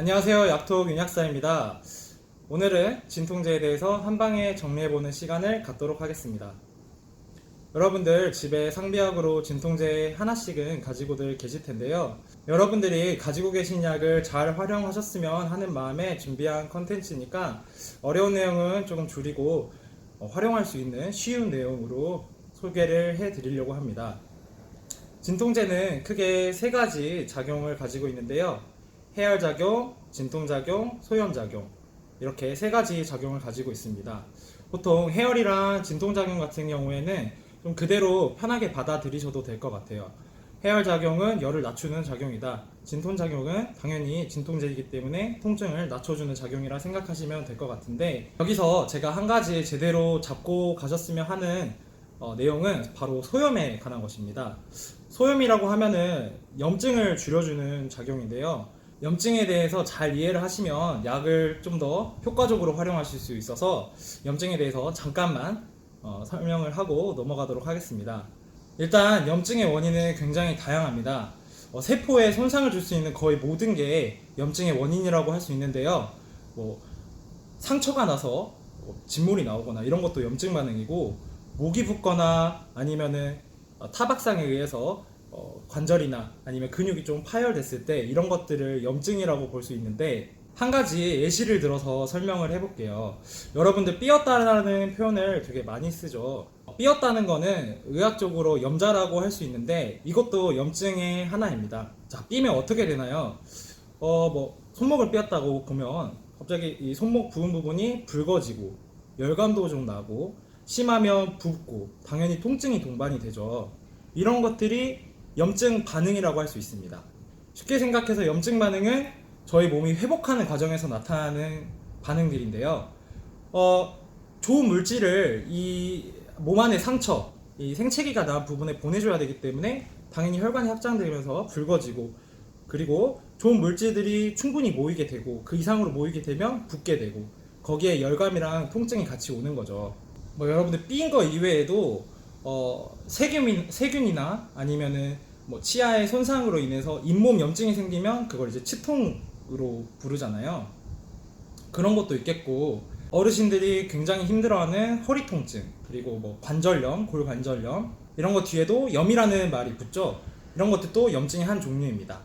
안녕하세요. 약톡 윤약사입니다. 오늘은 진통제에 대해서 한방에 정리해보는 시간을 갖도록 하겠습니다. 여러분들 집에 상비약으로 진통제 하나씩은 가지고들 계실 텐데요. 여러분들이 가지고 계신 약을 잘 활용하셨으면 하는 마음에 준비한 컨텐츠니까 어려운 내용은 조금 줄이고 활용할 수 있는 쉬운 내용으로 소개를 해드리려고 합니다. 진통제는 크게 세 가지 작용을 가지고 있는데요. 해열작용, 진통작용, 소염작용, 이렇게 세 가지 작용을 가지고 있습니다. 보통 해열이랑 진통작용 같은 경우에는 좀 그대로 편하게 받아들이셔도 될 것 같아요. 해열작용은 열을 낮추는 작용이다. 진통작용은 당연히 진통제이기 때문에 통증을 낮춰주는 작용이라 생각하시면 될 것 같은데, 여기서 제가 한 가지 제대로 잡고 가셨으면 하는 내용은 바로 소염에 관한 것입니다. 소염이라고 하면은 염증을 줄여주는 작용인데요. 염증에 대해서 잘 이해를 하시면 약을 좀 더 효과적으로 활용하실 수 있어서 염증에 대해서 잠깐만 설명을 하고 넘어가도록 하겠습니다. 일단 염증의 원인은 굉장히 다양합니다. 세포에 손상을 줄 수 있는 거의 모든 게 염증의 원인이라고 할 수 있는데요. 상처가 나서 진물이 나오거나 이런 것도 염증 반응이고, 목이 붓거나 아니면은 타박상에 의해서 관절이나 아니면 근육이 좀 파열됐을 때 이런 것들을 염증이라고 볼 수 있는데, 한 가지 예시를 들어서 설명을 해볼게요. 여러분들 삐었다라는 표현을 되게 많이 쓰죠. 삐었다는 거는 의학적으로 염자라고 할 수 있는데 이것도 염증의 하나입니다. 자, 삐면 어떻게 되나요? 손목을 삐었다고 보면 갑자기 이 손목 부은 부분이 붉어지고 열감도 좀 나고 심하면 붓고 당연히 통증이 동반이 되죠. 이런 것들이 염증 반응이라고 할 수 있습니다. 쉽게 생각해서 염증 반응은 저희 몸이 회복하는 과정에서 나타나는 반응들인데요. 좋은 물질을 이 몸 안의 상처, 이 생채기가 난 부분에 보내줘야 되기 때문에 당연히 혈관이 확장되면서 붉어지고, 그리고 좋은 물질들이 충분히 모이게 되고 그 이상으로 모이게 되면 붓게 되고, 거기에 열감이랑 통증이 같이 오는 거죠. 여러분들 삐인 거 이외에도 세균이나 아니면은 치아의 손상으로 인해서 잇몸 염증이 생기면 그걸 이제 치통으로 부르잖아요. 그런 것도 있겠고, 어르신들이 굉장히 힘들어하는 허리 통증, 그리고 관절염, 골관절염, 이런 것 뒤에도 염이라는 말이 붙죠. 이런 것들도 염증의 한 종류입니다.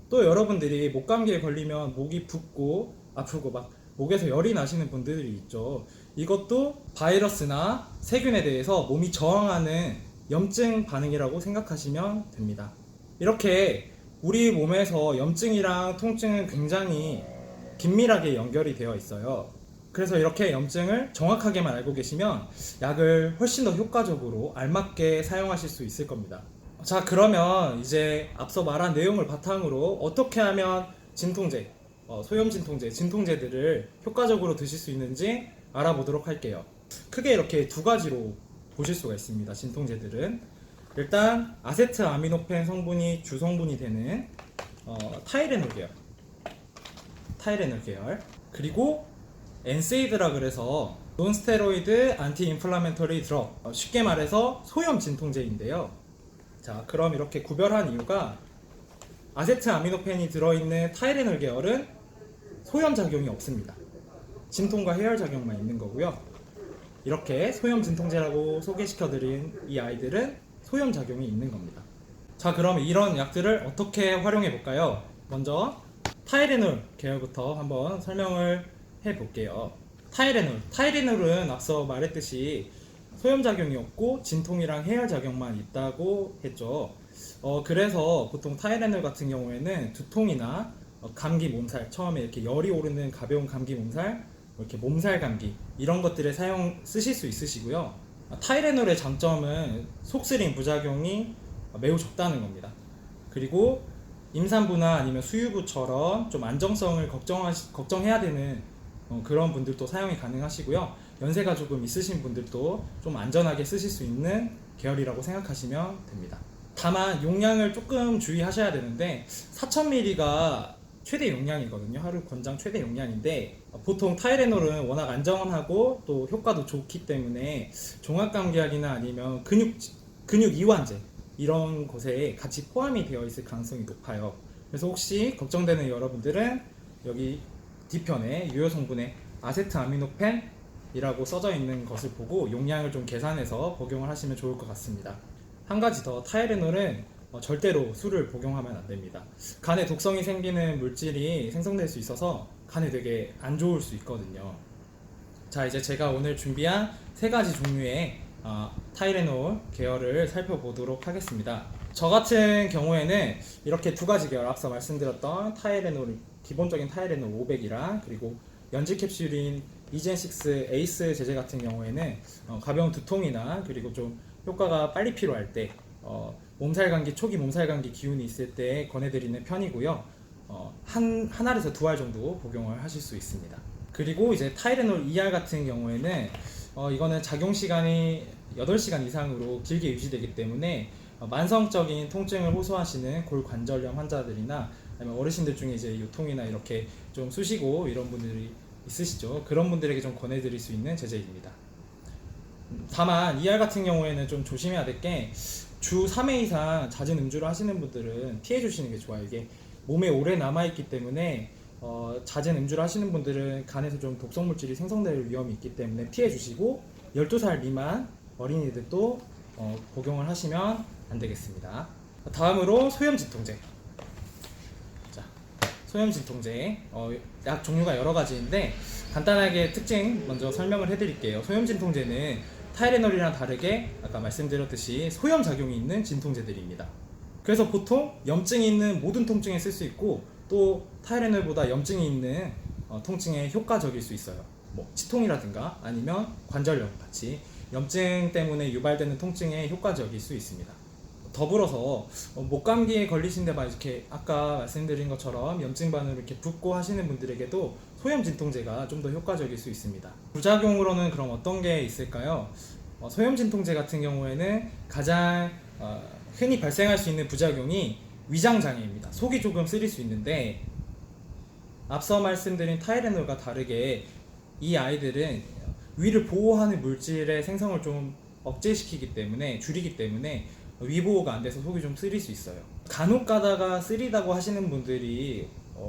또 여러분들이 목감기에 걸리면 목이 붓고 아프고 목에서 열이 나시는 분들이 있죠. 이것도 바이러스나 세균에 대해서 몸이 저항하는 염증 반응이라고 생각하시면 됩니다. 이렇게 우리 몸에서 염증이랑 통증은 굉장히 긴밀하게 연결이 되어 있어요. 그래서 이렇게 염증을 정확하게만 알고 계시면 약을 훨씬 더 효과적으로 알맞게 사용하실 수 있을 겁니다. 자, 그러면 이제 앞서 말한 내용을 바탕으로 어떻게 하면 진통제, 소염 진통제들을 효과적으로 드실 수 있는지 알아보도록 할게요. 크게 이렇게 두 가지로 보실 수가 있습니다. 진통제들은 일단 아세트아미노펜 성분이 주성분이 되는 타이레놀 계열, 그리고 엔세이드라 그래서 논스테로이드 안티인플라멘터리 드럭, 쉽게 말해서 소염 진통제인데요. 자, 그럼 이렇게 구별한 이유가, 아세트아미노펜이 들어있는 타이레놀 계열은 소염 작용이 없습니다. 진통과 해열 작용만 있는 거고요. 이렇게 소염 진통제라고 소개시켜드린 이 아이들은 소염 작용이 있는 겁니다. 자, 그럼 이런 약들을 어떻게 활용해 볼까요? 먼저 타이레놀 계열부터 한번 설명을 해볼게요. 타이레놀은 앞서 말했듯이 소염작용이 없고 진통이랑 해열작용만 있다고 했죠. 그래서 보통 타이레놀 같은 경우에는 두통이나 감기, 몸살, 처음에 이렇게 열이 오르는 가벼운 감기, 몸살, 이렇게 몸살 감기, 이런 것들에 쓰실 수 있으시고요. 타이레놀의 장점은 속쓰림 부작용이 매우 적다는 겁니다. 그리고 임산부나 아니면 수유부처럼 좀 안정성을 걱정해야 되는 그런 분들도 사용이 가능하시고요. 연세가 조금 있으신 분들도 좀 안전하게 쓰실 수 있는 계열이라고 생각하시면 됩니다. 다만 용량을 조금 주의하셔야 되는데, 4000ml가 최대 용량이거든요. 하루 권장 최대 용량인데, 보통 타이레놀은 워낙 안전하고 또 효과도 좋기 때문에 종합감기약이나 아니면 근육 이완제 이런 곳에 같이 포함이 되어 있을 가능성이 높아요. 그래서 혹시 걱정되는 여러분들은 여기 뒤편에 유효 성분에 아세트아미노펜이라고 써져 있는 것을 보고 용량을 좀 계산해서 복용을 하시면 좋을 것 같습니다. 한 가지 더, 타이레놀은 절대로 술을 복용하면 안 됩니다. 간에 독성이 생기는 물질이 생성될 수 있어서 간에 되게 안 좋을 수 있거든요. 자, 이제 제가 오늘 준비한 세 가지 종류의 타이레놀 계열을 살펴보도록 하겠습니다. 저 같은 경우에는 이렇게 두 가지 계열, 앞서 말씀드렸던 타이레놀, 기본적인 타이레놀 500이랑 그리고 연질 캡슐인 이젠6 에이스 제제 같은 경우에는 가벼운 두통이나 그리고 좀 효과가 빨리 필요할 때 몸살감기, 초기 몸살감기 기운이 있을 때 권해드리는 편이고요. 한 알에서 두 알 정도 복용을 하실 수 있습니다. 그리고 이제 타이레놀 2알 같은 경우에는 이거는 작용 시간이 8시간 이상으로 길게 유지되기 때문에 만성적인 통증을 호소하시는 골관절염 환자들이나 아니면 어르신들 중에 이제 요통이나 이렇게 좀 쑤시고 이런 분들이 있으시죠. 그런 분들에게 좀 권해드릴 수 있는 제제입니다. 다만 2알 같은 경우에는 좀 조심해야 될 게 주 3회 이상 잦은 음주를 하시는 분들은 피해 주시는 게 좋아요. 이게 몸에 오래 남아있기 때문에 잦은 음주를 하시는 분들은 간에서 좀 독성 물질이 생성될 위험이 있기 때문에 피해 주시고 12살 미만 어린이들도 복용을 하시면 안 되겠습니다. 다음으로 소염 진통제. 자, 소염 진통제 약 종류가 여러 가지인데 간단하게 특징 먼저 설명을 해드릴게요. 소염 진통제는 타이레놀이랑 다르게 아까 말씀드렸듯이 소염 작용이 있는 진통제들입니다. 그래서 보통 염증이 있는 모든 통증에 쓸 수 있고 또 타이레놀보다 염증이 있는 통증에 효과적일 수 있어요. 뭐 치통이라든가 아니면 관절염 같이 염증 때문에 유발되는 통증에 효과적일 수 있습니다. 더불어서 목감기에 걸리신데 막 이렇게 아까 말씀드린 것처럼 염증반으로 이렇게 붓고 하시는 분들에게도 소염 진통제가 좀 더 효과적일 수 있습니다. 부작용으로는 그럼 어떤 게 있을까요? 소염 진통제 같은 경우에는 가장 흔히 발생할 수 있는 부작용이 위장 장애입니다. 속이 조금 쓰릴 수 있는데 앞서 말씀드린 타이레놀과 다르게 이 아이들은 위를 보호하는 물질의 생성을 좀 억제시키기 때문에 줄이기 때문에 위보호가 안 돼서 속이 좀 쓰릴 수 있어요. 간혹 가다가 쓰리다고 하시는 분들이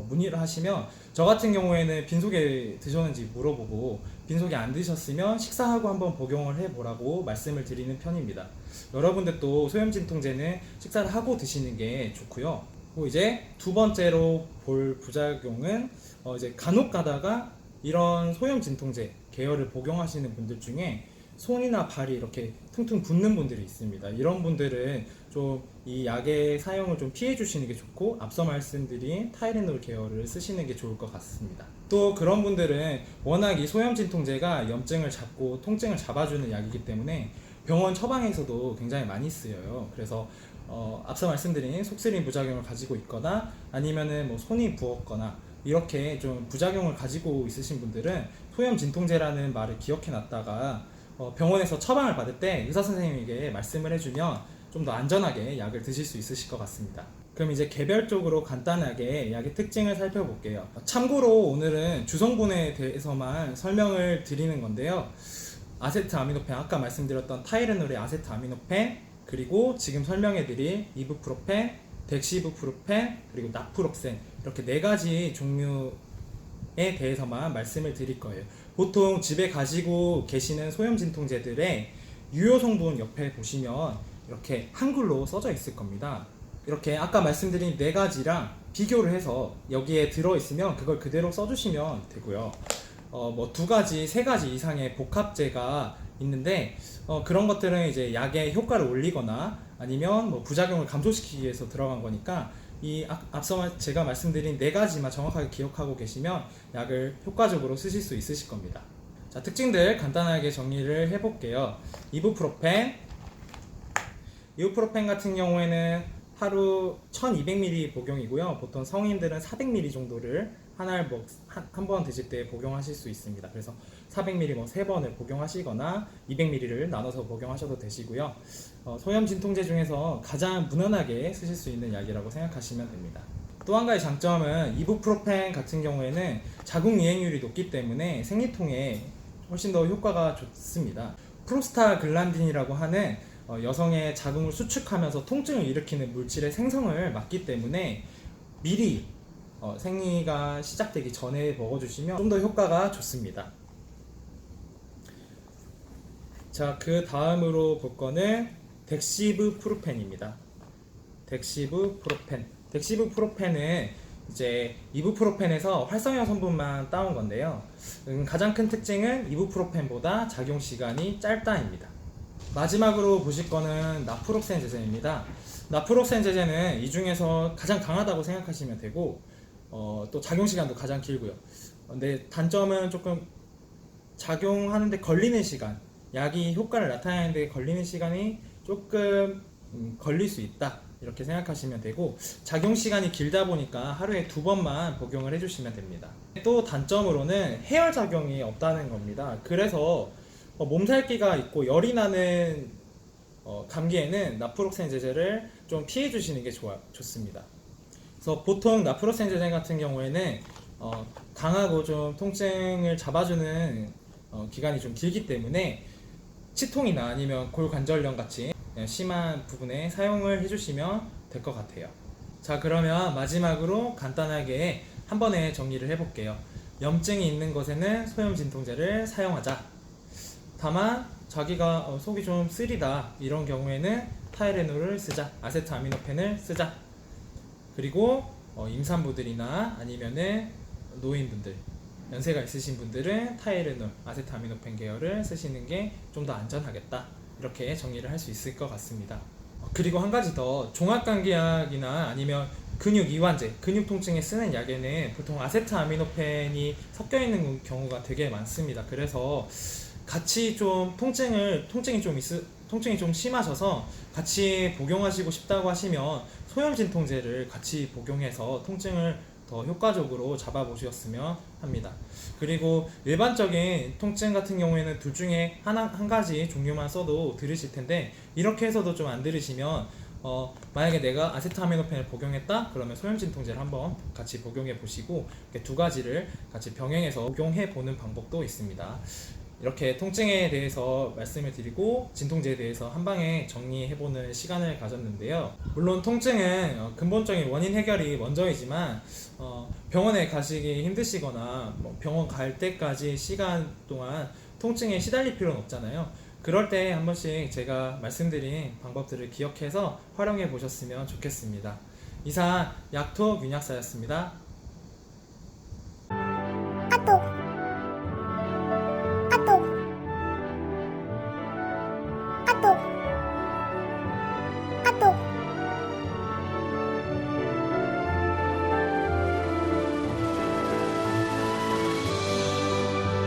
문의를 하시면 저 같은 경우에는 빈속에 드셨는지 물어보고 빈속에 안 드셨으면 식사하고 한번 복용을 해보라고 말씀을 드리는 편입니다. 여러분들도 소염 진통제는 식사를 하고 드시는 게 좋고요. 그리고 이제 두 번째로 볼 부작용은 이제 간혹 가다가 이런 소염 진통제 계열을 복용하시는 분들 중에 손이나 발이 이렇게 퉁퉁 붓는 분들이 있습니다. 이런 분들은 좀 이 약의 사용을 좀 피해 주시는 게 좋고 앞서 말씀드린 타이레놀 계열을 쓰시는 게 좋을 것 같습니다. 또 그런 분들은 워낙 이 소염 진통제가 염증을 잡고 통증을 잡아주는 약이기 때문에 병원 처방에서도 굉장히 많이 쓰여요. 그래서 앞서 말씀드린 속쓰림 부작용을 가지고 있거나 아니면은 뭐 손이 부었거나 이렇게 좀 부작용을 가지고 있으신 분들은 소염 진통제라는 말을 기억해 놨다가 병원에서 처방을 받을 때 의사 선생님에게 말씀을 해주면 좀 더 안전하게 약을 드실 수 있으실 것 같습니다. 그럼 이제 개별적으로 간단하게 약의 특징을 살펴볼게요. 참고로 오늘은 주성분에 대해서만 설명을 드리는 건데요. 아세트아미노펜, 아까 말씀드렸던 타이레놀의 아세트아미노펜, 그리고 지금 설명해드릴 이부프로펜, 덱시부프로펜, 그리고 나프록센, 이렇게 네 가지 종류에 대해서만 말씀을 드릴 거예요. 보통 집에 가지고 계시는 소염 진통제들의 유효 성분 옆에 보시면 이렇게 한글로 써져 있을 겁니다. 이렇게 아까 말씀드린 네 가지랑 비교를 해서 여기에 들어있으면 그걸 그대로 써주시면 되고요. 뭐 두 가지, 세 가지 이상의 복합제가 있는데 그런 것들은 이제 약의 효과를 올리거나 아니면 뭐 부작용을 감소시키기 위해서 들어간 거니까 이 앞서 제가 말씀드린 네 가지만 정확하게 기억하고 계시면 약을 효과적으로 쓰실 수 있으실 겁니다. 자, 특징들 간단하게 정리를 해볼게요. 이부프로펜 같은 경우에는 하루 1200ml 복용이고요. 보통 성인들은 400ml 정도를 한 번 드실 때 복용하실 수 있습니다. 그래서 400ml 뭐 3번을 복용하시거나 200ml를 나눠서 복용하셔도 되시고요. 소염 진통제 중에서 가장 무난하게 쓰실 수 있는 약이라고 생각하시면 됩니다. 또 한 가지 장점은 이부프로펜 같은 경우에는 자궁 이행률이 높기 때문에 생리통에 훨씬 더 효과가 좋습니다. 프로스타글란딘이라고 하는 여성의 자궁을 수축하면서 통증을 일으키는 물질의 생성을 막기 때문에 미리 생리가 시작되기 전에 먹어주시면 좀 더 효과가 좋습니다. 자, 그 다음으로 볼 거는 덱시브프로펜입니다. 덱시브프로펜. 덱시브프로펜은 이제 이부프로펜에서 활성형 성분만 따온 건데요. 가장 큰 특징은 이부프로펜보다 작용 시간이 짧다입니다. 마지막으로 보실 거는 나프록센 제제입니다. 나프록센 제제는 이 중에서 가장 강하다고 생각하시면 되고, 또 작용 시간도 가장 길고요. 근데 단점은 조금 작용하는데 걸리는 시간, 약이 효과를 나타내는데 걸리는 시간이 조금 걸릴 수 있다, 이렇게 생각하시면 되고, 작용 시간이 길다 보니까 하루에 2번만 복용을 해주시면 됩니다. 또 단점으로는 해열 작용이 없다는 겁니다. 그래서 몸살기가 있고 열이 나는 감기에는 나프록센 제제를 좀 피해 주시는 게 좋습니다. 그래서 보통 나프록센 제제 같은 경우에는 강하고 좀 통증을 잡아주는 기간이 좀 길기 때문에 치통이나 아니면 골관절염 같이 심한 부분에 사용을 해주시면 될 것 같아요. 자, 그러면 마지막으로 간단하게 한 번에 정리를 해볼게요. 염증이 있는 것에는 소염 진통제를 사용하자. 다만 자기가 속이 좀 쓰리다, 이런 경우에는 타이레놀을 쓰자, 아세트아미노펜을 쓰자. 그리고 임산부들이나 아니면은 노인분들, 연세가 있으신 분들은 타이레놀, 아세트아미노펜 계열을 쓰시는 게 좀 더 안전하겠다, 이렇게 정리를 할 수 있을 것 같습니다. 그리고 한 가지 더, 종합감기약이나 아니면 근육 이완제, 근육 통증에 쓰는 약에는 보통 아세트아미노펜이 섞여 있는 경우가 되게 많습니다. 그래서 같이 좀 통증이 좀 심하셔서 같이 복용하시고 싶다고 하시면 소염 진통제를 같이 복용해서 통증을 더 효과적으로 잡아보셨으면 합니다. 그리고 일반적인 통증 같은 경우에는 둘 중에 한 가지 종류만 써도 들으실 텐데, 이렇게 해서도 좀 안 들으시면 만약에 내가 아세트아미노펜을 복용했다 그러면 소염 진통제를 한번 같이 복용해 보시고, 이렇게 두 가지를 같이 병행해서 복용해 보는 방법도 있습니다. 이렇게 통증에 대해서 말씀을 드리고 진통제에 대해서 한 방에 정리해보는 시간을 가졌는데요. 물론 통증은 근본적인 원인 해결이 먼저이지만 병원에 가시기 힘드시거나 병원 갈 때까지 시간 동안 통증에 시달릴 필요는 없잖아요. 그럴 때 한 번씩 제가 말씀드린 방법들을 기억해서 활용해 보셨으면 좋겠습니다. 이상 약톡 윤약사였습니다.